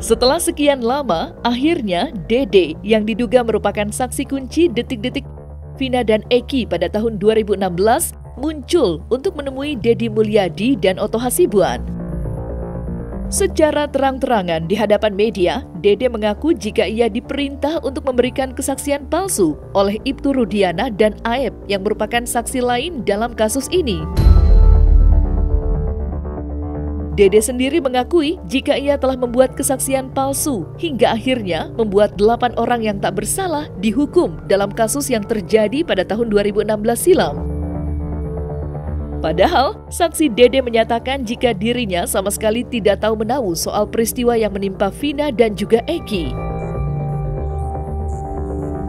Setelah sekian lama, akhirnya Dede yang diduga merupakan saksi kunci detik-detik Vina dan Eki pada tahun 2016 muncul untuk menemui Deddy Mulyadi dan Otto Hasibuan. Secara terang-terangan di hadapan media, Dede mengaku jika ia diperintah untuk memberikan kesaksian palsu oleh Ibtu Rudiana dan Aep yang merupakan saksi lain dalam kasus ini. Dede sendiri mengakui jika ia telah membuat kesaksian palsu hingga akhirnya membuat 8 orang yang tak bersalah dihukum dalam kasus yang terjadi pada tahun 2016 silam. Padahal, saksi Dede menyatakan jika dirinya sama sekali tidak tahu menahu soal peristiwa yang menimpa Vina dan juga Eki.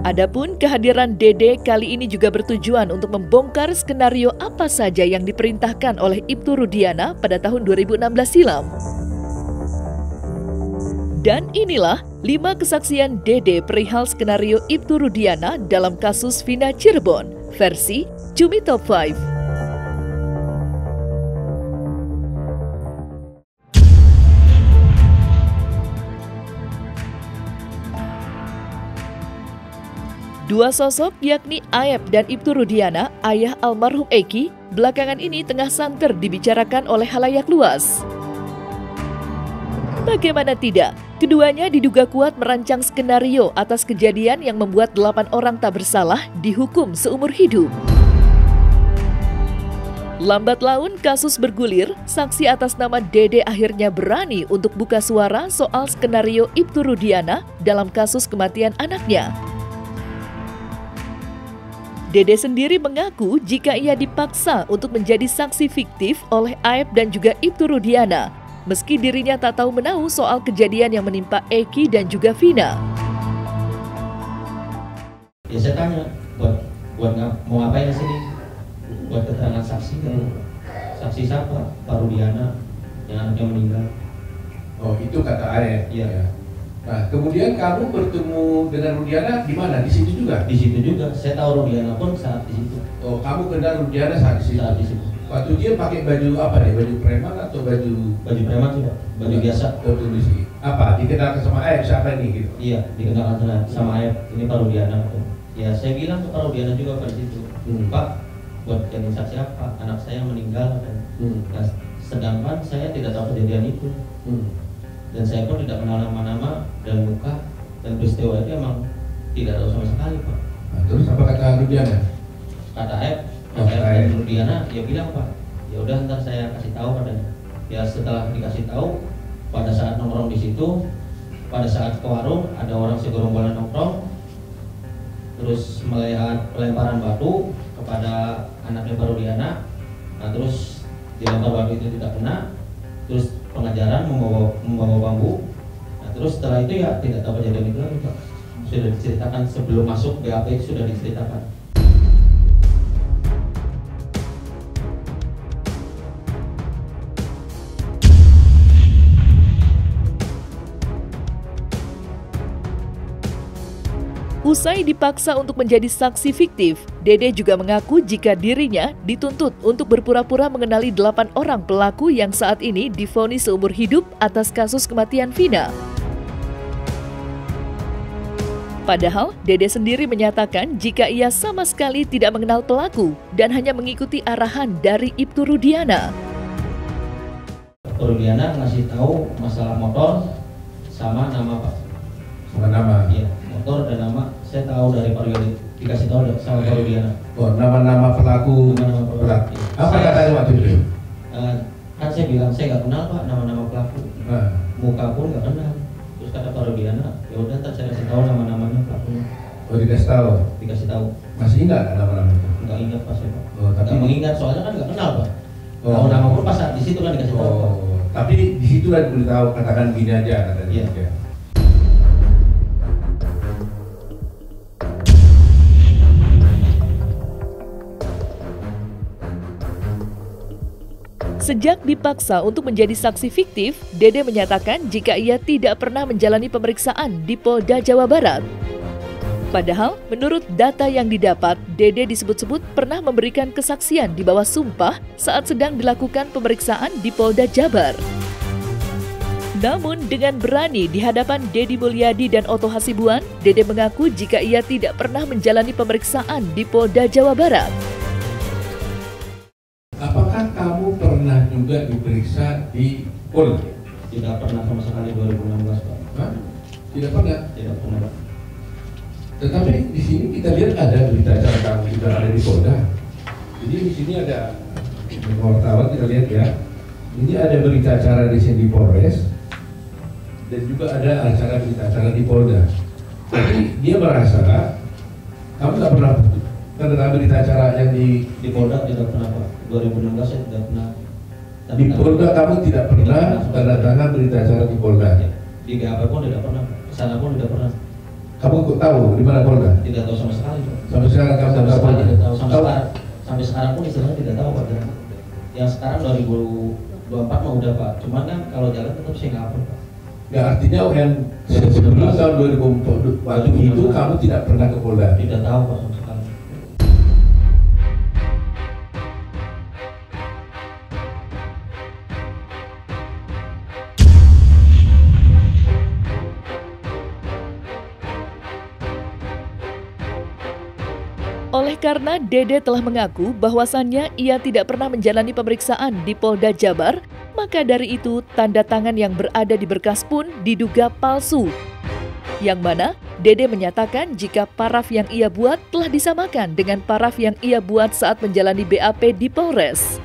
Adapun kehadiran Dede kali ini juga bertujuan untuk membongkar skenario apa saja yang diperintahkan oleh Ibtu Rudiana pada tahun 2016 silam. Dan inilah 5 kesaksian Dede perihal skenario Ibtu Rudiana dalam kasus Vina Cirebon, versi Cumi Top 5. Dua sosok yakni Aep dan Ibtu Rudiana, ayah almarhum Eki, belakangan ini tengah santer dibicarakan oleh halayak luas. Bagaimana tidak, keduanya diduga kuat merancang skenario atas kejadian yang membuat 8 orang tak bersalah dihukum seumur hidup. Lambat laun kasus bergulir, saksi atas nama Dede akhirnya berani untuk buka suara soal skenario Ibtu Rudiana dalam kasus kematian anaknya. Dede sendiri mengaku jika ia dipaksa untuk menjadi saksi fiktif oleh Aep dan juga Ibtu Rudiana, meski dirinya tak tahu menahu soal kejadian yang menimpa Eki dan juga Vina. Ya saya tanya, buat mau ngapain di sini? Buat keterangan saksi kan? Saksi siapa? Pak Rudiana yang anaknya meninggal. Oh itu kata Aep. Iya. Ya. Nah, kemudian kamu bertemu dengan Rudiana di mana? Di situ juga? Di situ juga. Saya tahu Rudiana pun saat di situ. Oh, kamu kenal Rudiana saat di situ? Saat di situ. Waktu dia pakai baju apa deh? Baju preman atau baju? Baju preman sih, Pak. Baju biasa. Polisi. Apa? Dikenalkan sama Aep siapa ini gitu? Iya, dikenalkan sama Aep. Ini Pak Rudiana. Ya, saya bilang ke Pak Rudiana juga pada situ. Pak, buat jadi saksi apa? Anak saya meninggal. Nah, sedangkan saya tidak tahu kejadian itu. Dan saya pun tidak kenal nama-nama dan muka dan peristiwa itu emang tidak tahu sama sekali, Pak. Nah, terus apa kata Rudiana? Kata Aep dan Rudiana, dia bilang, Pak, ya udah ntar saya kasih tahu padanya. Ya setelah dikasih tahu, pada saat nongkrong di situ, pada saat ke warung ada orang segerombolan nongkrong, terus melihat pelemparan batu kepada anaknya Pak Rudiana. Nah terus dilempar batu itu tidak kena, terus pengajaran membawa bambu. Nah terus setelah itu ya tidak tahu kejadian itu lagi, Pak. Sudah diceritakan sebelum masuk BAP itu sudah diceritakan. Usai dipaksa untuk menjadi saksi fiktif, Dede juga mengaku jika dirinya dituntut untuk berpura-pura mengenali 8 orang pelaku yang saat ini divonis seumur hidup atas kasus kematian Vina. Padahal, Dede sendiri menyatakan jika ia sama sekali tidak mengenal pelaku dan hanya mengikuti arahan dari Ibtu Rudiana. Rudiana ngasih tahu masalah motor sama nama, Pak. Sama nama? Iya, motor dan nama saya tahu dari Pak Rudiana, dikasih tahu sama Pak Rudiana. Oh, nama-nama pelaku. Nama pelaku. Iya. Apa katanya waktu itu? Kan saya bilang saya nggak kenal, Pak, nama-nama pelaku. Muka pun nggak kenal. Terus kata Pak Rudiana, ya udah ntar saya kasih tahu nama-namanya pelakunya. Oh, dikasih tahu? Dikasih tahu. Masih ingat nama-nama itu? Nggak ingat pas ya, Pak. Oh, tapi nggak mengingat soalnya kan nggak kenal, Pak. Oh. Tahu nama pun pas saat di situ kan dikasih tahu, Pak. Tapi di situ kan diberitahu katakan gini aja katanya. Iya. Sejak dipaksa untuk menjadi saksi fiktif, Dede menyatakan jika ia tidak pernah menjalani pemeriksaan di Polda Jawa Barat. Padahal, menurut data yang didapat, Dede disebut-sebut pernah memberikan kesaksian di bawah sumpah saat sedang dilakukan pemeriksaan di Polda Jabar. Namun, Dengan berani di hadapan Deddy Mulyadi dan Otto Hasibuan, Dede mengaku jika ia tidak pernah menjalani pemeriksaan di Polda Jawa Barat. Apakah kamu pernah juga diperiksa di Polda? Tidak pernah sama sekali 2016, Pak. Hah? Tidak pernah? Tidak pernah, Pak. Tetapi di sini kita lihat ada berita acara kamu sudah ada di Polda. Jadi di sini ada wartawan, kita lihat ya. Ini ada berita acara di sini di Polres dan juga ada acara berita acara di Polda. Jadi dia merasa kamu tidak pernah tanda berita acara yang di Polda tidak pernah, Pak. 2016 saya tidak pernah. Di Polda kamu tidak pernah tanda tangan berita acara di Polda. Di BAP pun tidak pernah, sana pun tidak pernah. Kamu kok tahu di mana Polda? Tidak tahu sama sekali, Pak. Sampai sekarang kamu Sampai tidak tahu sekarang Polda? tidak tahu sampai sekarang pun istilahnya tidak tahu, Pak. Yang sekarang 2024 mah udah, Pak. Cuman kan kalau jalan tetap Singapura, Pak. Ya artinya yang sebelum tahun 2004 waktu itu kamu tidak pernah ke Polda. Tidak tahu, Pak, sama sekali. Oleh karena Dede telah mengaku bahwasannya ia tidak pernah menjalani pemeriksaan di Polda Jabar, maka dari itu tanda tangan yang berada di berkas pun diduga palsu. Yang mana Dede menyatakan jika paraf yang ia buat telah disamakan dengan paraf yang ia buat saat menjalani BAP di Polres.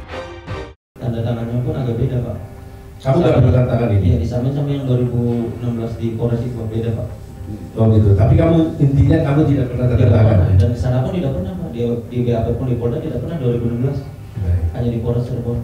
Tanda tangannya pun agak beda, Pak. Kamu tidak pernah tanda tangan ini? Iya, disamain sama yang 2016 di Polres itu beda, Pak. Oh gitu. Tapi kamu intinya kamu tidak pernah tanda tangan. Dan di sana pun tidak pernah, Pak. Di BAP pun di Polda tidak pernah 2016. Baik. Hanya di Polres Cirebon.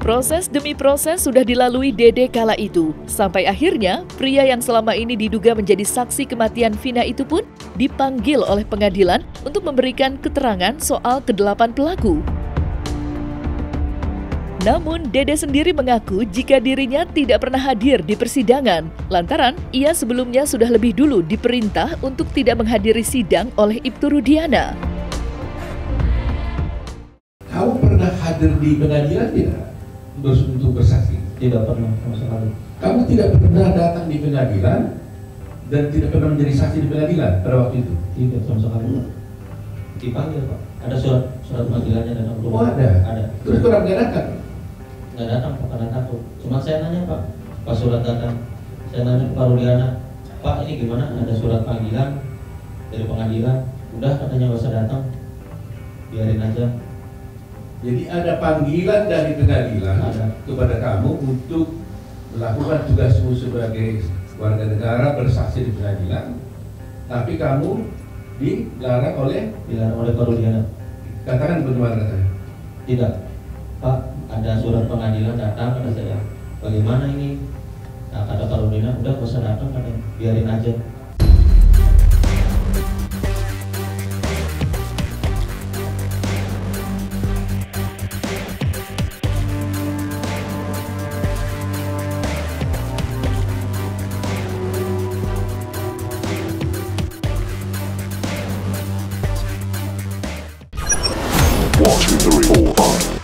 Proses demi proses sudah dilalui Dede kala itu. Sampai akhirnya, pria yang selama ini diduga menjadi saksi kematian Vina itu pun dipanggil oleh pengadilan untuk memberikan keterangan soal ke-8 pelaku. Namun, Dede sendiri mengaku jika dirinya tidak pernah hadir di persidangan, lantaran ia sebelumnya sudah lebih dulu diperintah untuk tidak menghadiri sidang oleh Ibtu Rudiana. Kamu pernah hadir di pengadilan tidak? Untuk bersaksi? Tidak pernah sama sekali. Kamu tidak pernah datang di pengadilan dan tidak pernah menjadi saksi di pengadilan pada waktu itu? Tidak sama sekali, Pak. Dipanggil, Pak. Ada surat panggilannya dan aku. Oh ada? Ada. Terus kurang nggak datang? Nggak datang, Pak, karena takut. Cuma saya nanya, Pak, pas surat datang, saya nanya ke Pak Rudiana, Pak, ini gimana? Ada surat panggilan dari pengadilan. Udah, katanya nggak usah datang, biarin aja. Jadi ada panggilan dari pengadilan kepada kamu untuk melakukan tugasmu sebagai warga negara bersaksi di pengadilan, tapi kamu dilarang oleh Pak Rudiana. Katakan bagaimana katanya? Tidak, Pak, ada surat pengadilan datang, kata saya. Bagaimana ini? Nah, kata Pak Rudiana, udah nggak usah datang, katanya, biarin aja. One, two, three, four, five.